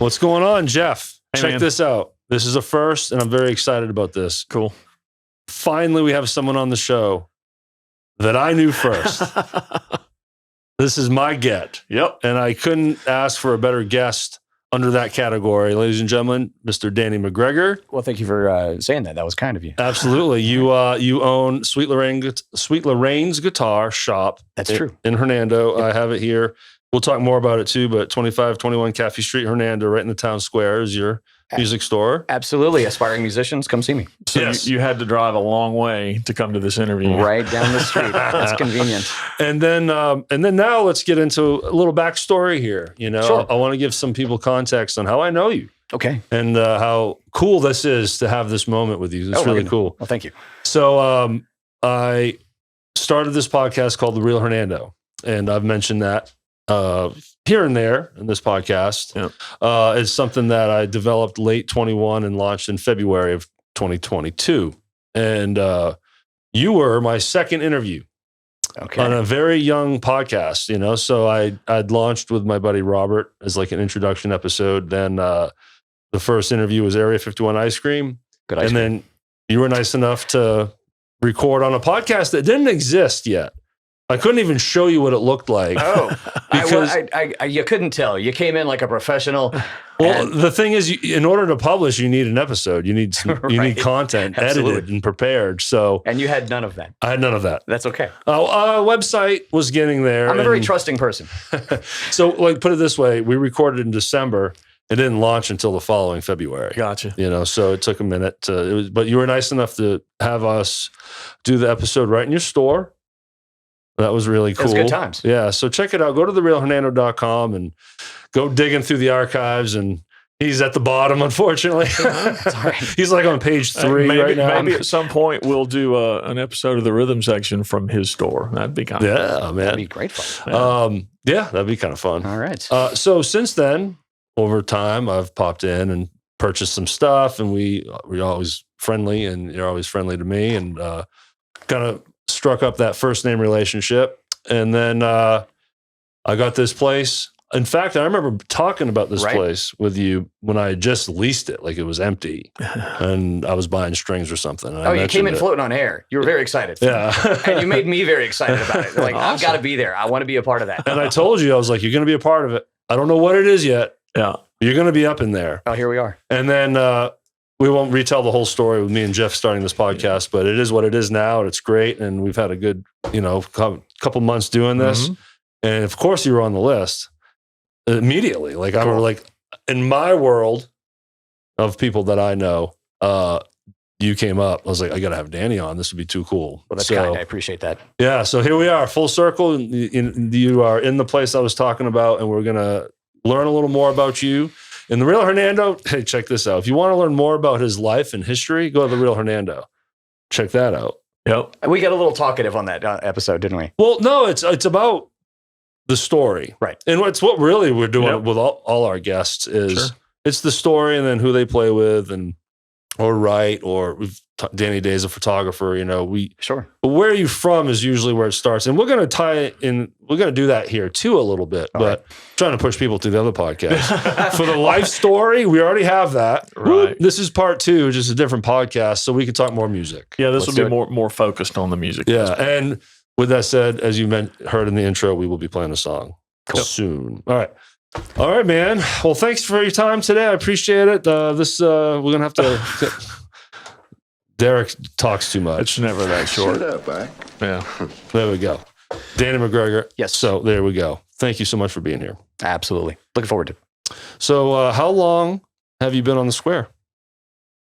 What's going on, Jeff? Hey, Check man. this out. This is a first, and I'm very excited about this. Cool. Finally, we have someone on the show that I knew first. This is my get. Yep. And I couldn't ask for a better guest under that category. Ladies and gentlemen, Mr. Danny McGreger. Well, thank you for saying that. That was kind of you. Absolutely. You own Sweet Lorraine's Guitar Shop. That's true. In Hernando. Yep. I have it here. We'll talk more about it too, but 2521 Caffey Street, Hernando, right in the town square is your music store. Absolutely. Aspiring musicians, come see me. So yes. you had to drive a long way to come to this interview. Right down the street. That's convenient. And then now let's get into a little backstory here. You know, Sure. I want to give some people context on how I know you. Okay. And how cool this is to have this moment with you. It's really cool. Well, thank you. So I started this podcast called The Real Hernando, and I've mentioned that here and there in this podcast. Yep. It's something that I developed late 21 and launched in February of 2022. And you were my second interview on a very young podcast, you know. So I'd launched with my buddy Robert as like an introduction episode. Then the first interview was Area 51 Ice Cream. Good ice cream. Then you were nice enough to record on a podcast that didn't exist yet. I couldn't even show you what it looked like. Oh, because you couldn't tell. You came in like a professional. Well, the thing is, in order to publish, you need an episode. You need you need content edited and prepared. So, and you had none of that. I had none of that. That's okay. Website was getting there. I'm a very trusting person. So, like, put it this way: we recorded in December. It didn't launch until the following February. Gotcha. You know, so it took a minute. But you were nice enough to have us do the episode right in your store. That was really cool. It was good times. Yeah. So check it out. Go to therealhernando.com and go digging through the archives. And he's at the bottom, unfortunately. Sorry. He's like on page 3 right now. Maybe at some point we'll do an episode of the rhythm section from his store. That'd be kind of fun. Man. That'd be great fun. That'd be kind of fun. All right. So since then, over time, I've popped in and purchased some stuff, and we're always friendly, and you're always friendly to me, and kind of struck up that first name relationship. And then I got this place. In fact, I remember talking about this place with you when I had just leased it, like it was empty, and I was buying strings or something. You came in floating on air. You were very excited. Yeah. And you made me very excited about it. Like, Awesome. I've got to be there. I want to be a part of that. And I told you, I was like, you're going to be a part of it. I don't know what it is yet. Yeah. You're going to be up in there. Oh, here we are. And then we won't retell the whole story with me and Jeff starting this podcast, but it is what it is now. And it's great. And we've had a good, couple months doing this. Mm-hmm. And of course you were on the list immediately. Like I were like, in my world of people that I know, you came up. I was like, I got to have Danny on. This would be too cool. Well, that's kind. I appreciate that. Yeah. So here we are, full circle. You are in the place I was talking about, and we're going to learn a little more about you. And The Real Hernando, hey, check this out. If you want to learn more about his life and history, go to The Real Hernando. Check that out. Yep. We got a little talkative on that episode, didn't we? Well, no, it's about the story. Right. And it's what really we're doing with all our guests is it's the story, and then who they play with or write, or Danny Day's a photographer, But where are you from is usually where it starts. And we're going to tie it in. We're going to do that here too a little bit, but trying to push people to the other podcast. For the life story, we already have that. Right. This is part 2, just a different podcast, so we can talk more music. Yeah, this will be more focused on the music. Yeah, and with that said, as you heard in the intro, we will be playing a song soon. All right, man. Well, thanks for your time today. I appreciate it. We're going to have to... Derek talks too much. It's never that short. Shut up, eh? Yeah. There we go. Danny McGreger. Yes. So there we go. Thank you so much for being here. Absolutely. Looking forward to it. So how long have you been on the square?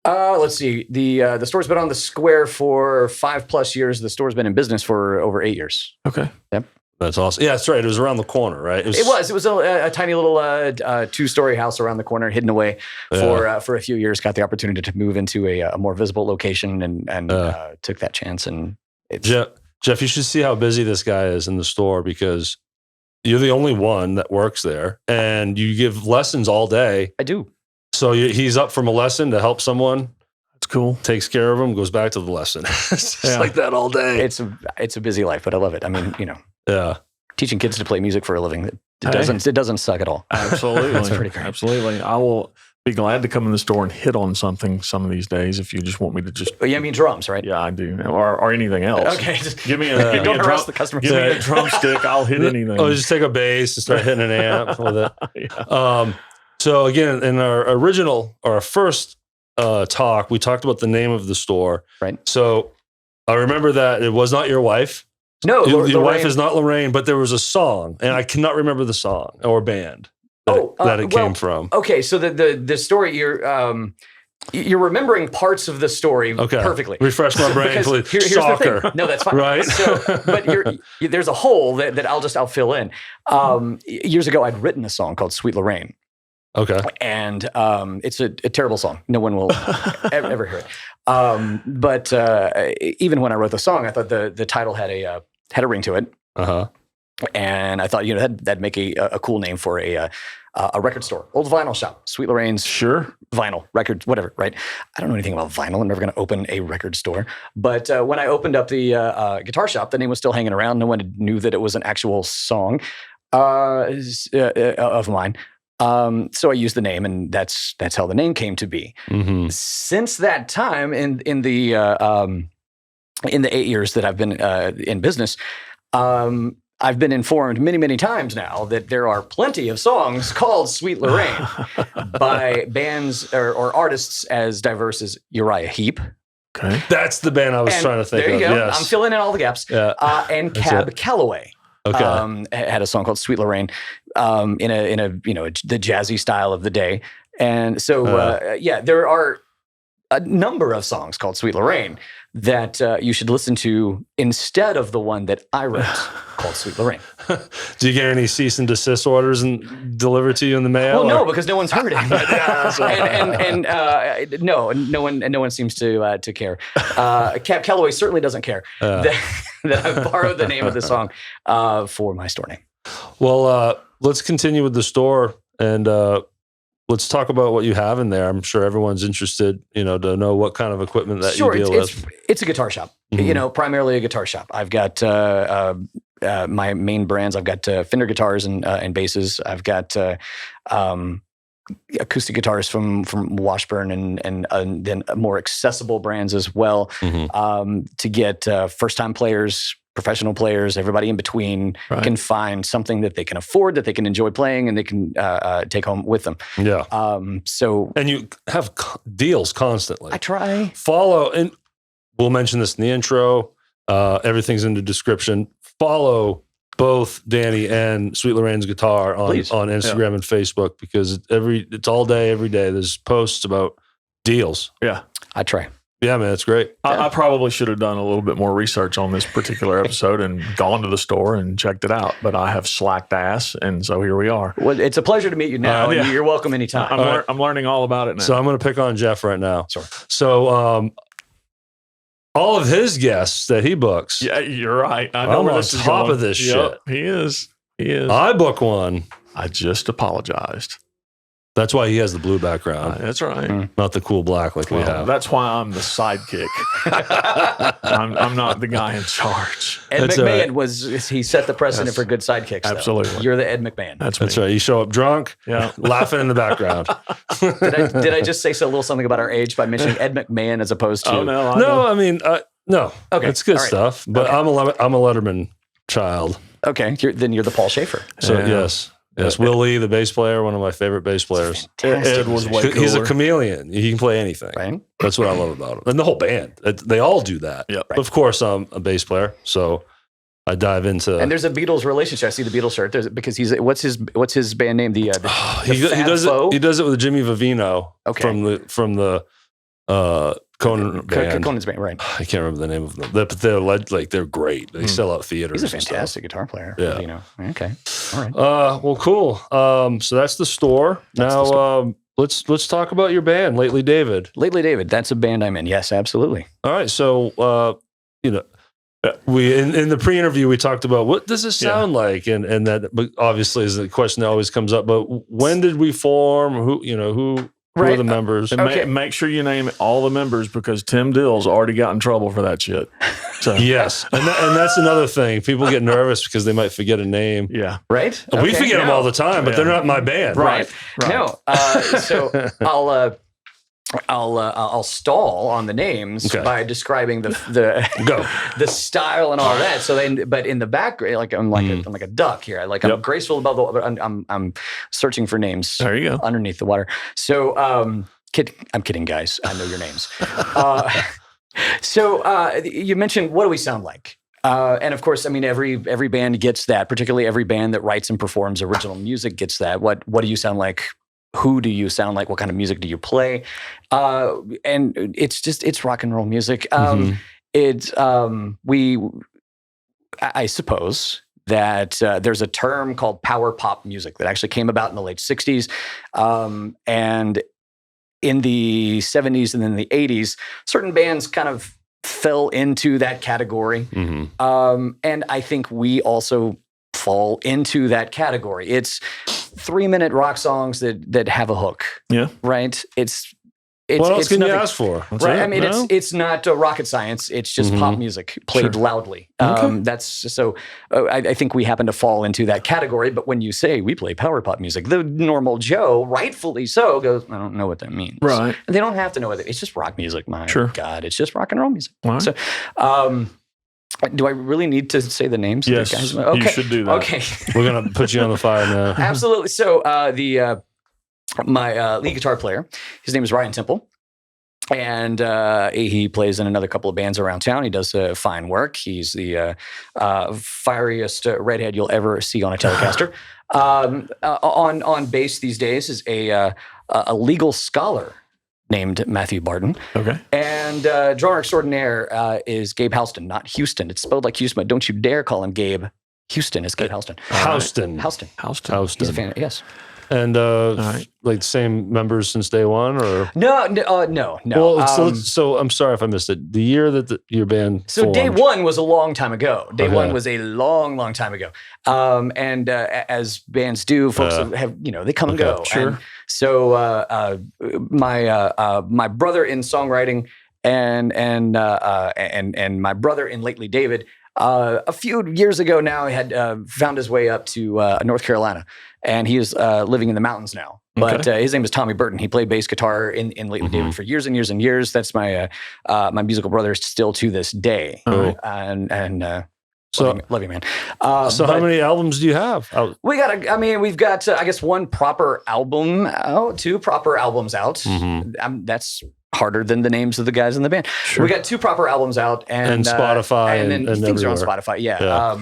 Let's see. The store's been on the square for 5+ years. The store's been in business for over 8 years. Okay. Yep. That's awesome. Yeah, that's right. It was around the corner, right? It was a tiny little 2-story house around the corner, hidden away for a few years. Got the opportunity to move into a more visible location and took that chance. And Jeff, you should see how busy this guy is in the store, because you're the only one that works there, and you give lessons all day. I do. So he's up from a lesson to help someone. That's cool. Takes care of them, goes back to the lesson. It's just like that all day. It's a busy life, but I love it. I mean, Yeah. teaching kids to play music for a living, It doesn't suck at all. Absolutely. That's pretty great. Absolutely. I will be glad to come in the store and hit on something some of these days if you just want me to just. Oh, yeah, I mean drums, right? Yeah, I do. Or anything else. Okay, just Give me a, don't harass the customers. Give me a drumstick. I'll hit anything. Oh, just take a bass and start hitting an amp with it. Yeah. So again, in our first talk, we talked about the name of the store. Right. So I remember that it was not your wife. No, your wife is not Lorraine, but there was a song, and I cannot remember the song or band that it came from. Okay, so the story you're remembering parts of the story perfectly. Refresh my brain, please. Here's Soccer. the thing. No, that's fine. Right. So, but there's a hole that I'll fill in. Years ago, I'd written a song called "Sweet Lorraine." Okay. And it's a terrible song. No one will ever hear it. But even when I wrote the song, I thought the title had a ring to it. And I thought, that'd make a cool name for a record store, old vinyl shop, Sweet Lorraine's. Sure. Vinyl records, whatever, right? I don't know anything about vinyl. I'm never going to open a record store. But when I opened up the guitar shop, the name was still hanging around. No one knew that it was an actual song of mine. So I used the name, and that's how the name came to be. Mm-hmm. Since that time, in the 8 years that I've been in business, I've been informed many, many times now that there are plenty of songs called Sweet Lorraine by bands or artists as diverse as Uriah Heep. Okay, that's the band I was trying to think of. There you go. Yes. I'm filling in all the gaps. Yeah. And Cab Calloway. Okay. Had a song called Sweet Lorraine in a the jazzy style of the day. And so, there are a number of songs called Sweet Lorraine that you should listen to instead of the one that I wrote called Sweet Lorraine. Do you get any cease and desist orders and delivered to you in the mail? Well, no, because no one's heard it. No one seems to care. Cab Calloway certainly doesn't care that I borrowed the name of the song for my store name. Well, let's continue with the store and let's talk about what you have in there. I'm sure everyone's interested, to know what kind of equipment that you deal with. It's a guitar shop, primarily a guitar shop. I've got my main brands. I've got Fender guitars and basses. I've got acoustic guitars from Washburn and then more accessible brands as well to get first-time players, professional players, everybody in between can find something that they can afford, that they can enjoy playing, and they can take home with them. Yeah. And you have deals constantly. I try. Follow, and we'll mention this in the intro. Everything's in the description. Follow both Danny and Sweet Lorraine's Guitar on Instagram and Facebook because it's all day, every day. There's posts about deals. Yeah. I try. Yeah, man, it's great. I probably should have done a little bit more research on this particular episode and gone to the store and checked it out, but I have slacked ass, and so here we are. Well, it's a pleasure to meet you now. You're welcome anytime. I'm learning all about it now. So I'm going to pick on Jeff right now. Sure. So all of his guests that he books. Yeah, you're right. I know I'm where on this is top going. of this shit. He is. I book one. I just apologized. That's why he has the blue background. That's right. Not the cool black like we have. That's why I'm the sidekick. I'm not the guy in charge. Ed McMahon he set the precedent for good sidekicks. Absolutely. Though. You're the Ed McMahon. That's right. You show up drunk, laughing in the background. Did I just say a little something about our age by mentioning Ed McMahon as opposed to? Oh, no. No. Okay. It's good stuff. But I'm a Letterman child. Okay. Then you're the Paul Schaefer. So yes. Yes, Will Lee, the bass player, one of my favorite bass players. Ed was way cooler. He's a chameleon. He can play anything. Right. That's what I love about him. And the whole band. They all do that. Yep. Right. Of course, I'm a bass player, so I dive into. And there's a Beatles relationship. I see the Beatles shirt. Because what's his band name? He does it with Jimmy Vivino from the Conan band. Conan's band, right? I can't remember the name of them. But they're great. They sell out theaters. He's a fantastic guitar player. Yeah. Okay. All right. Well, cool. So that's the store. Let's talk about your band, Lately David. Lately David. That's a band I'm in. Yes, absolutely. All right. So we in the pre-interview we talked about what does this sound like, and that obviously is the question that always comes up. But when did we form? Who are the members? And make sure you name all the members because Tim Dill's already got in trouble for that shit. So Yes, and that's another thing. People get nervous because they might forget a name. yeah, right? We Okay, forget them no. all the time, but they're not my band. Right. Right. No. So I'll stall on the names by describing the style and all that. So but in the background, like I'm like a duck here. I'm graceful above the water. I'm searching for names. There you go. Underneath the water. So I'm kidding, guys. I know your names. So you mentioned, what do we sound like? And of course, I mean, every band gets that. Particularly every band that writes and performs original music gets that. What do you sound like? Who do you sound like? What kind of music do you play? And it's rock and roll music. I suppose that there's a term called power pop music that actually came about in the late 60s. And in the 70s and then the 80s, certain bands kind of fell into that category. And I think we also fall into that category. It's 3-minute rock songs that have a hook. Yeah. Right? What else can you ask for? That's right. I mean, it's not rocket science. It's just pop music played loudly. That's so. I think we happen to fall into that category. But when you say we play power pop music, the normal Joe, rightfully so, goes, I don't know what that means. Right. And they don't have to know what it's just rock music. My God, it's just rock and roll music. Right. So, do I really need to say the names? Yes, of the guys? Okay. You should do that. Okay. We're gonna put you on the fire now. Absolutely. So my lead guitar player, his name is Ryan Temple. And he plays in another couple of bands around town. He does fine work. He's the fieriest redhead you'll ever see on a Telecaster. On bass these days is a legal scholar named Matthew Barton. Okay. And drummer extraordinaire is Gabe Houston, not Houston. It's spelled like Houston, but don't you dare call him Gabe. Houston is Gabe Houston. Houston. He's a fan. Yes. And like same members since day one, or no. Well, so I'm sorry if I missed it. The year that your band formed. Day one was a long time ago. Day one was a long time ago. And as bands do, folks have they come and go. Sure. And so my brother in songwriting and my brother in Lately David. A few years ago now, he had found his way up to North Carolina, and he is living in the mountains now. But his name is Tommy Burton. He played bass guitar in Lately David for years and years and years. That's my my musical brother still to this day. So love you, man. So how many albums do you have? We've got I guess one proper album out, 2 proper albums out. That's harder than the names of the guys in the band. Sure. We got 2 proper albums out, and Spotify, and things everywhere. are on Spotify. Yeah.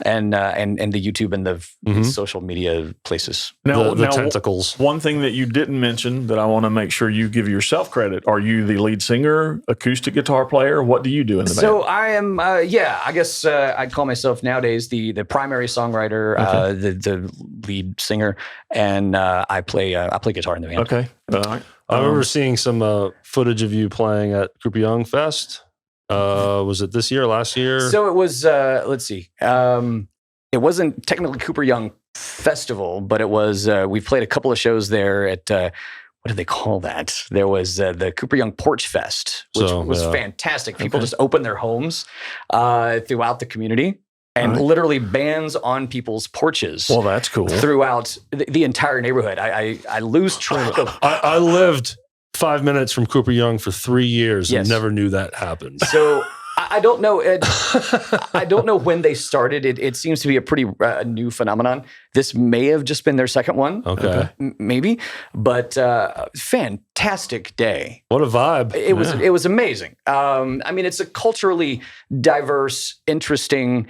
And the YouTube and the social media places. Now, the tentacles. One thing that you didn't mention that I want to make sure you give yourself credit: are you the lead singer, acoustic guitar player? What do you do in the band? So I am. I guess I'd call myself nowadays the primary songwriter, the lead singer, and I play guitar in the band. Okay. All right. I remember seeing some footage of you playing at Cooper Young Fest. Was it this year, last year? So it was, let's see. It wasn't technically Cooper Young Festival, but it was, we played a couple of shows there at, what did they call that? There was the Cooper Young Porch Fest, which was fantastic. People just opened their homes throughout the community. And literally bands on people's porches. Well, that's cool. Throughout the entire neighborhood. I lose track of. I lived 5 minutes from Cooper Young for 3 years and never knew that happened. So I don't know. I don't know when they started. It seems to be a pretty new phenomenon. This may have just been their second one. Okay. Maybe. But fantastic day. What a vibe. It was amazing. I mean, it's a culturally diverse, interesting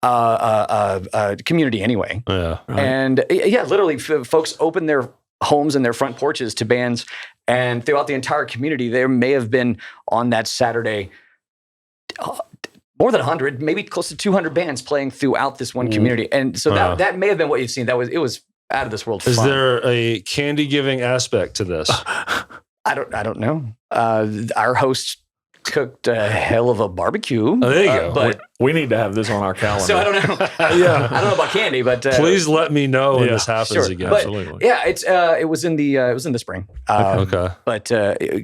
community anyway. Yeah. Right. And literally folks open their homes and their front porches to bands, and throughout the entire community, there may have been on that Saturday more than 100, maybe close to 200 bands playing throughout this one community. And so that may have been what you've seen. It was out of this world. Is fun. there a candy giving aspect to this? I don't know. Our host cooked a hell of a barbecue. Oh, there you go. But we need to have this on our calendar. So I don't know. I don't know about candy, but please let me know when this happens again. But, absolutely. Yeah, it was in the spring. Okay. But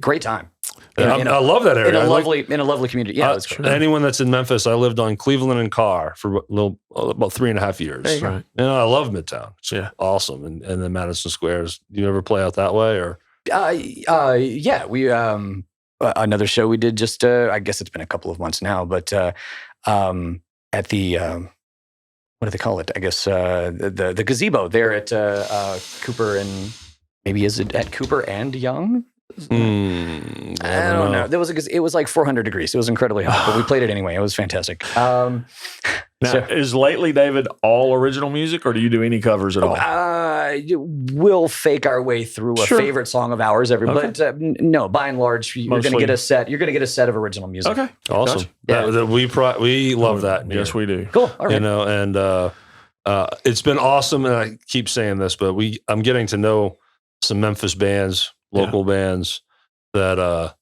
great time. I love that area. in a lovely community. Yeah, that's cool. Anyone that's in Memphis, I lived on Cleveland and Carr for about 3.5 years. There you go. Right. And I love Midtown. It's Yeah. awesome. And then Madison Squares. Do you ever play out that way or? Yeah, we another show we did just I guess it's been a couple of months now, but at the what do they call it? I guess the gazebo there at Cooper and maybe is it at Cooper and Young? I don't know. There was it was like 400 degrees. It was incredibly hot, but we played it anyway. It was fantastic. Now, is Lately David all original music, or do you do any covers at all? We'll fake our way through a favorite song of ours but no, by and large, you're going to get a set. You're going to get a set of original music. Okay, awesome. Gotcha. Yeah, we love that. Yes, we do. Cool. All right. You know, and it's been awesome. And I keep saying this, but I'm getting to know some Memphis bands, local bands that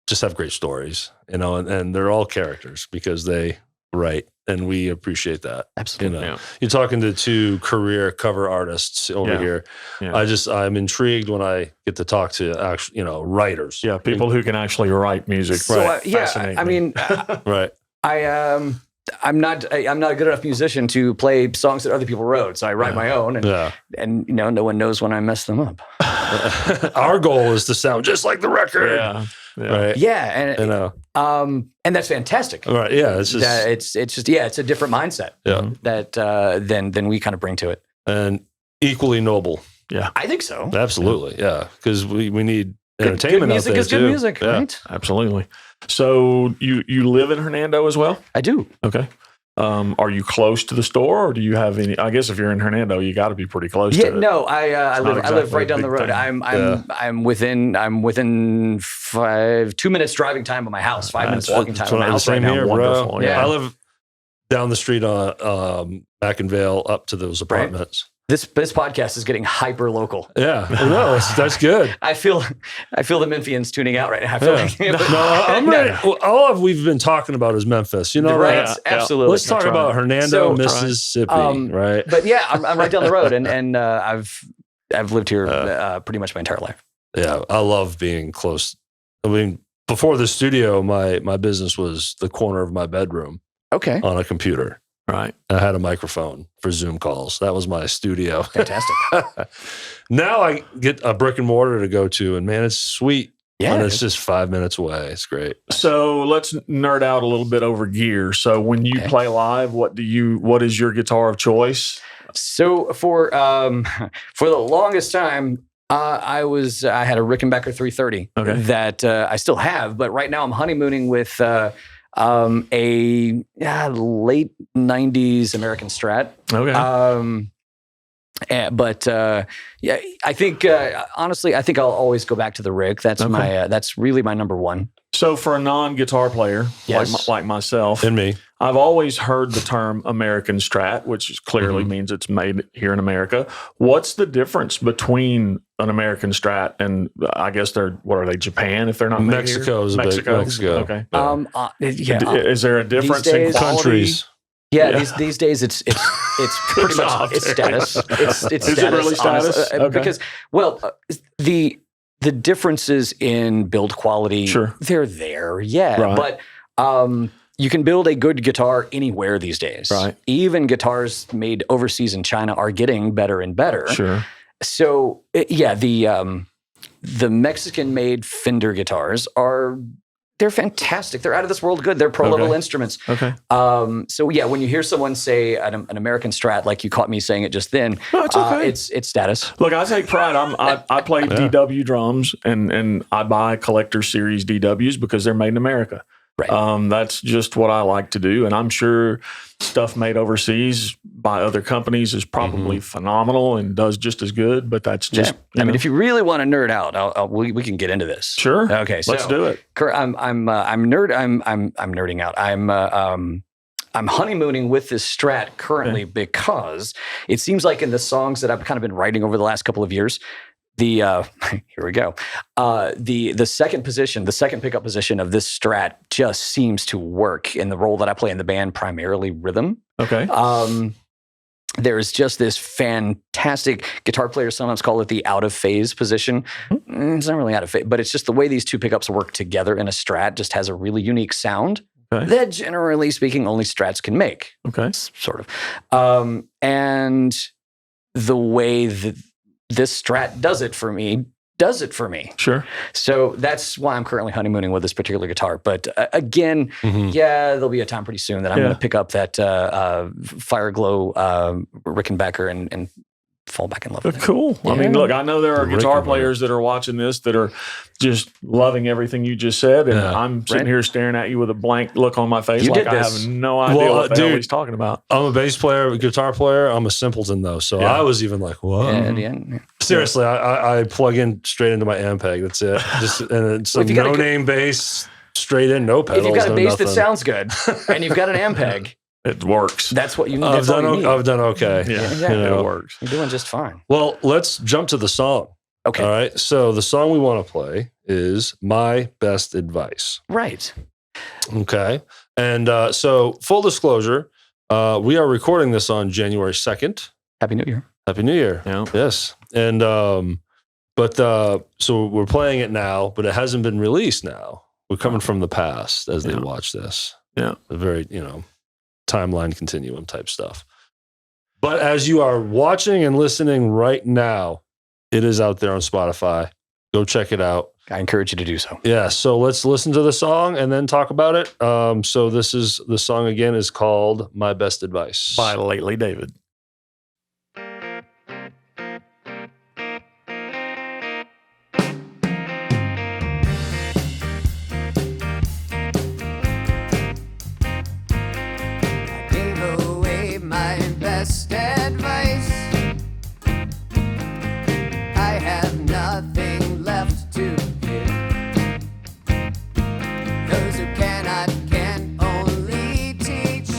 just have great stories. You know, and they're all characters because they write. And we appreciate that. Absolutely. You know, you're talking to two career cover artists over here. Yeah. I'm intrigued when I get to talk to actual, writers. Yeah, people who can actually write music. So, right. I mean, right. I'm not a good enough musician to play songs that other people wrote, so I write my own, and no one knows when I mess them up. Our goal is to sound just like the record. Yeah. Right. Yeah, and that's fantastic. Right. Yeah. It's just it's a different mindset. Yeah. That than we kind of bring to it, and equally noble. Yeah, I think so. Absolutely. Yeah, because we need entertainment good music out there is too. good music, right? Absolutely. So you live in Hernando as well? I do. Okay. Are you close to the store, or do you have any? I guess if you're in Hernando, you got to be pretty close to it. No, I live right down the road. I'm within 2 minutes driving time of my house, 5 minutes walking time of my house right now. Here, wonderful. Yeah. I live down the street on Mackinvale up to those apartments. This podcast is getting hyper local. Yeah, no, that's good. I feel the Memphians tuning out right now. I feel I'm ready. All we've been talking about is Memphis. You know, right? Yeah. Absolutely. Let's talk about Hernando, Mississippi. Right. But yeah, I'm right down the road, and I've lived here pretty much my entire life. Yeah, I love being close. I mean, before the studio, my business was the corner of my bedroom. Okay. On a computer. Right. I had a microphone for Zoom calls. That was my studio. Fantastic. Now I get a brick and mortar to go to, and man, it's sweet. Yeah. And it's just 5 minutes away. It's great. So let's nerd out a little bit over gear. So when you play live, what is your guitar of choice? So for the longest time, I had a Rickenbacker 330 that I still have, but right now I'm honeymooning with a late 90s American Strat. Okay. I think honestly, I think I'll always go back to the Rick. That's that's really my number one. So for a non-guitar player like myself and me, I've always heard the term American Strat, which clearly means it's made here in America. What's the difference between an American Strat and I guess what are they, Japan if they're not made here? Mexico. Okay. Yeah. Is there a difference in quality? Countries. Yeah, these days it's pretty much it's status. It's Is status, it really status? Because the differences in build quality, they're there, but you can build a good guitar anywhere these days. Right. Even guitars made overseas in China are getting better and better. Sure. So the Mexican-made Fender guitars they're fantastic. They're out of this world good. They're pro-level instruments. Okay. So when you hear someone say an American Strat, like you caught me saying it just then, it's okay. It's status. Look, I take pride. I play DW drums and I buy collector series DWs because they're made in America. Right. That's just what I like to do. And I'm sure stuff made overseas by other companies is probably phenomenal and does just as good, but that's just, I mean, if you really want to nerd out, we can get into this. Sure. Okay. So let's do it. I'm nerding out. I'm honeymooning with this Strat currently because it seems like in the songs that I've kind of been writing over the last couple of years, here we go. The second pickup position of this Strat just seems to work in the role that I play in the band, primarily rhythm. Okay. There's just this fantastic guitar players sometimes call it the out of phase position. It's not really out of phase, but it's just the way these two pickups work together in a Strat just has a really unique sound that, generally speaking, only Strats can make. Okay. Sort of. And the way that this Strat does it for me. Sure. So that's why I'm currently honeymooning with this particular guitar. But again, there'll be a time pretty soon that I'm going to pick up that Fireglow Rickenbacker and fall back in love with it. Cool. I mean, look, I know there are guitar players that are watching this that are just loving everything you just said, and I'm sitting here staring at you with a blank look on my face like I have no idea what the hell he's talking about. I'm a bass player, a guitar player. I'm a simpleton, though, so I was even like, "What?" Seriously, I plug in straight into my Ampeg. That's it. Just and it's a no-name bass, straight in, no pedals. If you've got a bass that sounds good, and you've got an Ampeg, it works. That's what you need. I've done okay. Yeah, exactly. It works. You're doing just fine. Well, let's jump to the song. Okay. All right. So the song we want to play is My Best Advice. Right. Okay. And so full disclosure, we are recording this on January 2nd. Happy New Year. Happy New Year. Yeah. Yes. And so we're playing it now, but it hasn't been released now. We're coming from the past as they watch this. Yeah. A very, timeline continuum type stuff. But as you are watching and listening right now, it is out there on Spotify. Go check it out. I encourage you to do so. Yeah. So let's listen to the song and then talk about it. So the song again is called My Best Advice by Lately David. Best advice. I have nothing left to give. Those who cannot can only teach.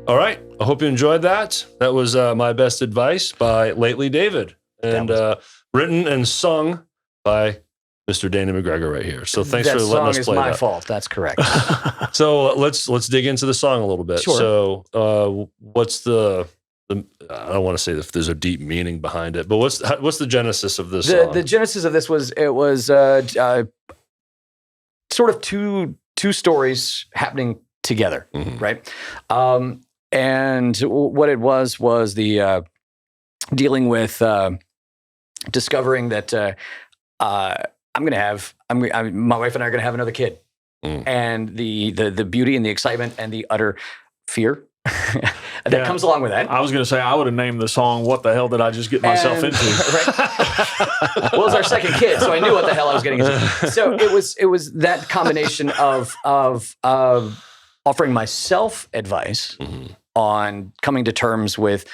All right. I hope you enjoyed that. That was My Best Advice by Lately David, and written and sung by Mr. Danny McGreger right here. So thanks for letting us play that. That song is my fault. That's correct. So let's dig into the song a little bit. Sure. So what's the I don't want to say if there's a deep meaning behind it, but what's the genesis of this song? The genesis of this was sort of two stories happening together, right? And what it was the dealing with discovering that my wife and I are going to have another kid, and the beauty and the excitement and the utter fear that comes along with that. I was going to say, I would have named the song "What the Hell Did I Just Get Myself Into?" Right? Well, it was our second kid, so I knew what the hell I was getting into. So it was that combination of offering myself advice on coming to terms with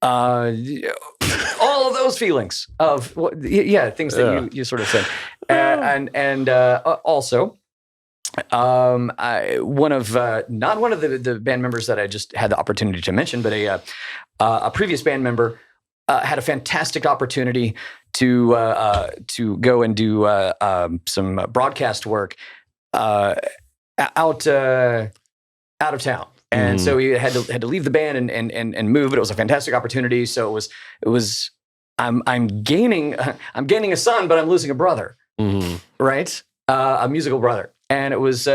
all of those feelings of things that you sort of said, and also. Not one of the band members that I just had the opportunity to mention, but a previous band member had a fantastic opportunity to go and do some broadcast work out of town. And so he had to leave the band and move, but it was a fantastic opportunity. So it was I'm gaining a son, but I'm losing a brother, right? A musical brother. And it was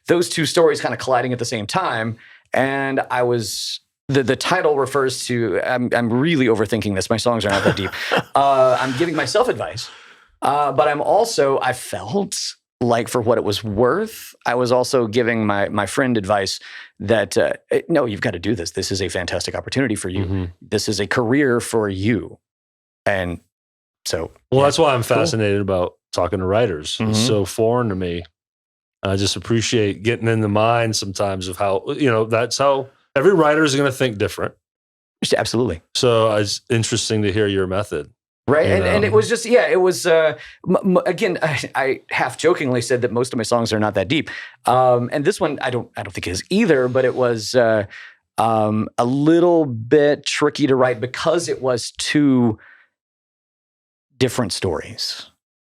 those two stories kind of colliding at the same time. And I was the title refers to I'm really overthinking this. My songs are not that deep. I'm giving myself advice, but I felt like for what it was worth, I was also giving my friend advice that no, you've got to do this. This is a fantastic opportunity for you. This is a career for you. And so, that's why I'm fascinated about talking to writers. It's so foreign to me. I just appreciate getting in the mind sometimes of how, that's how every writer is going to think different. Absolutely. So it's interesting to hear your method. Right. And it was just, it was, again, I half jokingly said that most of my songs are not that deep. And this one, I don't think is either, but it was a little bit tricky to write because it was two different stories.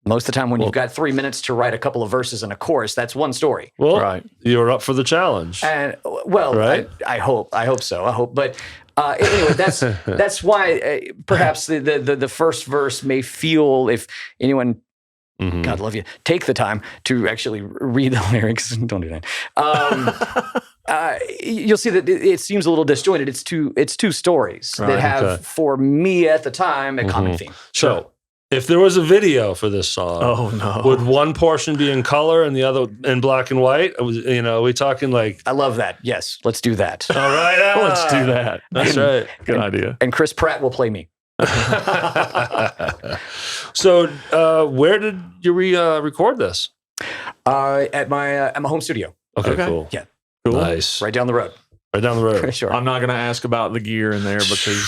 Most of the time when you've got 3 minutes to write a couple of verses and a chorus, that's one story. Well, right. You're up for the challenge. And right? I hope so. But anyway, that's why perhaps the first verse may feel, if anyone, God love you, take the time to actually read the lyrics. Don't do that. You'll see that it seems a little disjointed. It's two stories that have, for me at the time, a common theme. So, if there was a video for this song, would one portion be in color and the other in black and white? Are we talking like... I love that. Yes, let's do that. All right. Let's do that. That's right. Good idea. And Chris Pratt will play me. So where did you record this? At my home studio. Okay, cool. Yeah. Cool. Nice. Right down the road. Right down the road. Sure. I'm not going to ask about the gear in there because,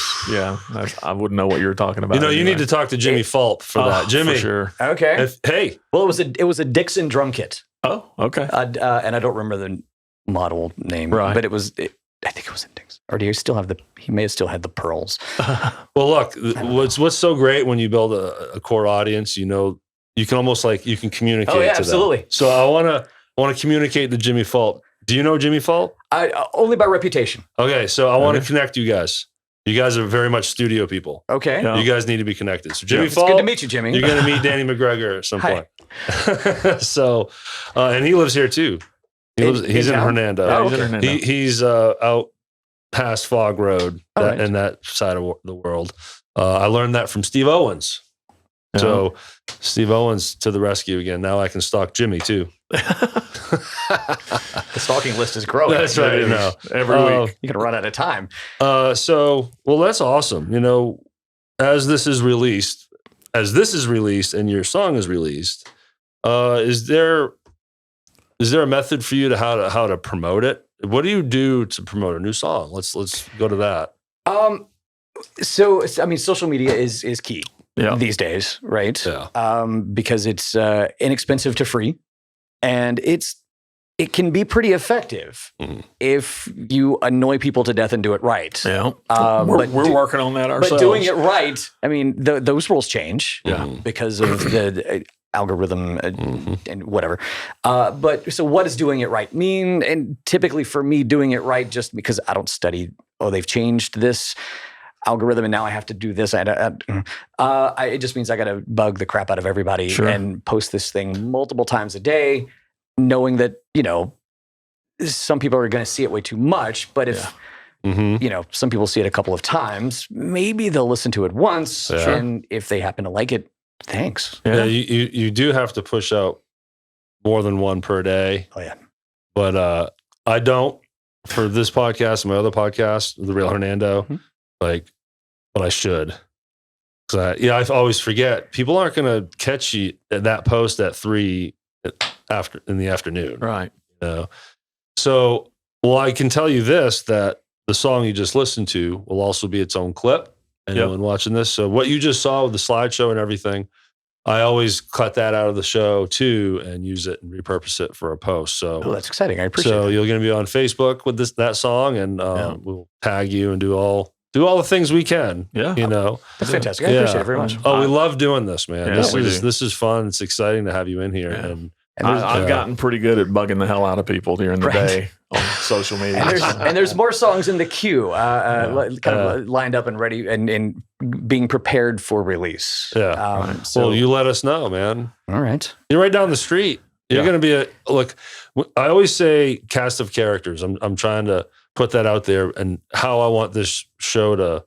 I wouldn't know what you were talking about. You need to talk to Jimmy Fulp for that. Jimmy. For sure. Okay. Hey. Well, it was a Dixon drum kit. Oh, okay. And I don't remember the model name. Right. But I think it was in Dixon. Or do you still have he may have still had the pearls. Well, look, what's so great when you build a core audience, you can almost you can communicate to absolutely. them. So I want to communicate to Jimmy Fulp. Do you know Jimmy Fulp? Only by reputation. Okay, so I want to connect you guys. You guys are very much studio people. Okay. Yeah. You guys need to be connected. So Jimmy Fulp. It's good to meet you, Jimmy. You're going to meet Danny McGreger at some point. So, and he lives here too. He's in Hernando. Oh, okay. He's out past Fog Road and that side of the world. I learned that from Steve Owens. So Steve Owens to the rescue again. Now I can stalk Jimmy too. The stalking list is growing. That's right. Every week. You're going to run out of time. That's awesome. As this is released and your song is released, is there a method for you to how to promote it? What do you do to promote a new song? Let's go to that. Social media is key these days, right? Yeah. Because it's inexpensive to free, and it's it can be pretty effective if you annoy people to death and do it right. Yeah. But we're working on that ourselves. But doing it right, I mean, those rules change because of the algorithm and whatever. But so what does doing it right mean? And typically for me, doing it right, just because I don't study, they've changed this algorithm and now I have to do this. It just means I got to bug the crap out of everybody and post this thing multiple times a day, knowing that, some people are going to see it way too much. But if, some people see it a couple of times, maybe they'll listen to it once. And if they happen to like it, thanks. Yeah, you do have to push out more than one per day. Oh, yeah. But I don't for this podcast and my other podcast, The Real Hernando, but I should. Because I always forget. People aren't going to catch you at that post at 3 in the afternoon. Right. So, I can tell you this, that the song you just listened to will also be its own clip. Anyone watching this. So what you just saw with the slideshow and everything, I always cut that out of the show too and use it and repurpose it for a post. So that's exciting. I appreciate it. So you're going to be on Facebook with that song, and we'll tag you and do all the things we can. Yeah. That's fantastic. I appreciate it very much. Oh, we love doing this, man. Yeah, this is fun. It's exciting to have you in here. Yeah. And I've gotten pretty good at bugging the hell out of people during the day on social media. And there's more songs in the queue, kind of lined up and ready and being prepared for release. Yeah. So you let us know, man. All right. You're right down the street. You're going to be look. I always say cast of characters. I'm trying to put that out there, and how I want this show to,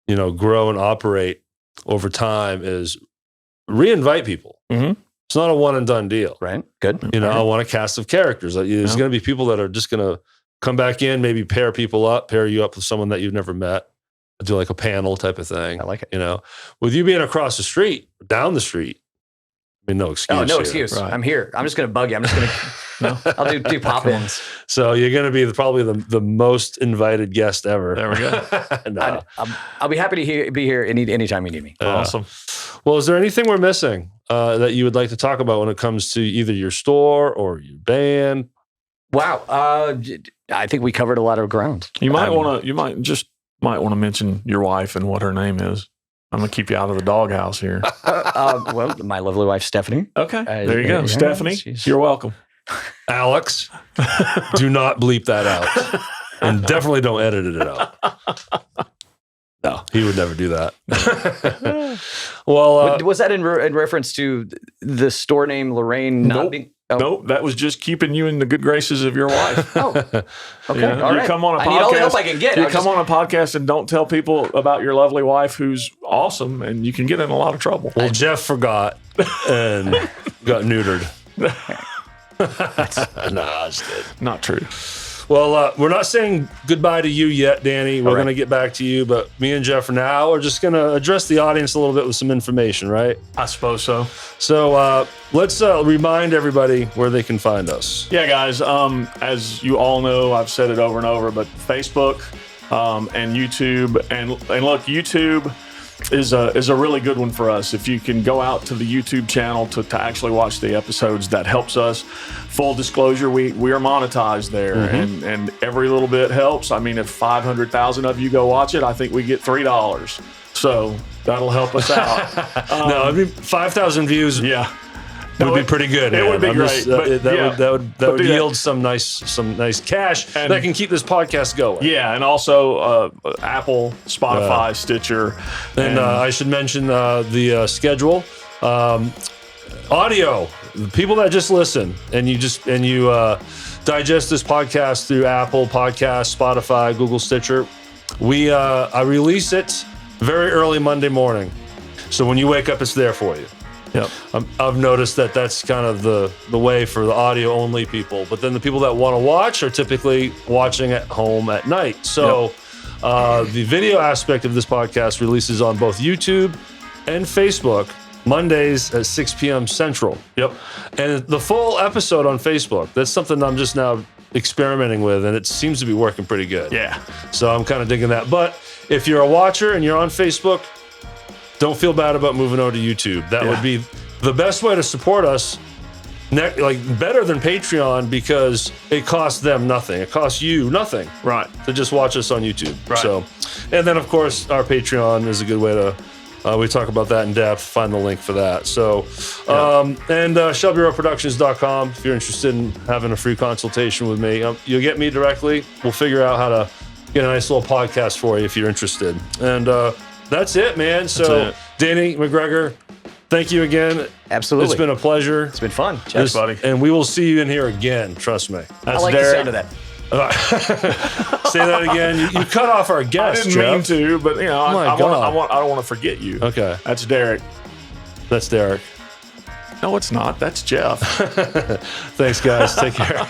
grow and operate over time is reinvite people. Mm-hmm. It's not a one and done deal. Right. Good. I want a cast of characters. There's going to be people that are just going to come back in, maybe pair you up with someone that you've never met, do like a panel type of thing. I like it. With you being across the street, down the street, no excuse. Oh, no excuse. Right. I'm here. I'm just going to bug you. I'm just going to, I'll do pop-ins. So you're going to be probably the most invited guest ever. There we go. I'll be happy to be here anytime you need me. Awesome. Well, is there anything we're missing that you would like to talk about when it comes to either your store or your band? Wow. I think we covered a lot of ground. You might want to mention your wife and what her name is. I'm going to keep you out of the doghouse here. Well, my lovely wife, Stephanie. Okay. There you go. Stephanie, you're welcome. Alex, do not bleep that out. And definitely don't edit it out. No, he would never do that. Well, was that in reference to the store name Lorraine not being... Oh. Nope, that was just keeping you in the good graces of your wife. Okay. All right. Come on a podcast. I need all the help I can get. Come on a podcast and don't tell people about your lovely wife who's awesome, and you can get in a lot of trouble. Well, Jeff forgot and got neutered. No, I just did. Not true. Well, we're not saying goodbye to you yet, Danny. We're going to get back to you, but me and Jeff now are just going to address the audience a little bit with some information, right? I suppose so. So let's remind everybody where they can find us. Yeah, guys, as you all know, I've said it over and over, but Facebook and YouTube, and look, YouTube is a really good one for us. If you can go out to the YouTube channel to actually watch the episodes, that helps us. Full disclosure, we are monetized there, and every little bit helps. I mean, if 500,000 of you go watch it, I think we get $3. So that'll help us out. No, I mean 5,000 views. Yeah. Would be pretty good. It would be great. That would yield some nice cash that can keep this podcast going. Yeah, and also Apple, Spotify, Stitcher, and I should mention the schedule. Audio. The people that just listen and you digest this podcast through Apple Podcasts, Spotify, Google, Stitcher. I release it very early Monday morning, so when you wake up, it's there for you. Yep. I've noticed that's kind of the way for the audio only people, but then the people that want to watch are typically watching at home at night. So the video aspect of this podcast releases on both YouTube and Facebook Mondays at 6 p.m. Central. Yep. And the full episode on Facebook, that's something I'm just now experimenting with, and it seems to be working pretty good. Yeah. So I'm kind of digging that. But if you're a watcher and you're on Facebook, don't feel bad about moving over to YouTube. That would be the best way to support us like better than Patreon because it costs them nothing. It costs you nothing. Right. To just watch us on YouTube. Right. So, and then of course our Patreon is a good way to. We talk about that in depth. Find the link for that. So, and ShelbyRoweProductions.com if you're interested in having a free consultation with me. You'll get me directly. We'll figure out how to get a nice little podcast for you if you're interested. And that's it, man. So, Danny McGreger, thank you again. Absolutely. It's been a pleasure. It's been fun. Thanks, buddy. And we will see you in here again. Trust me. I like the sound of that. Say that again. You cut off our I guest, didn't mean Jeff. to, but you know, I don't want to forget you. Okay. That's Derek. That's Derek. No, it's not. That's Jeff. Thanks, guys. Take care.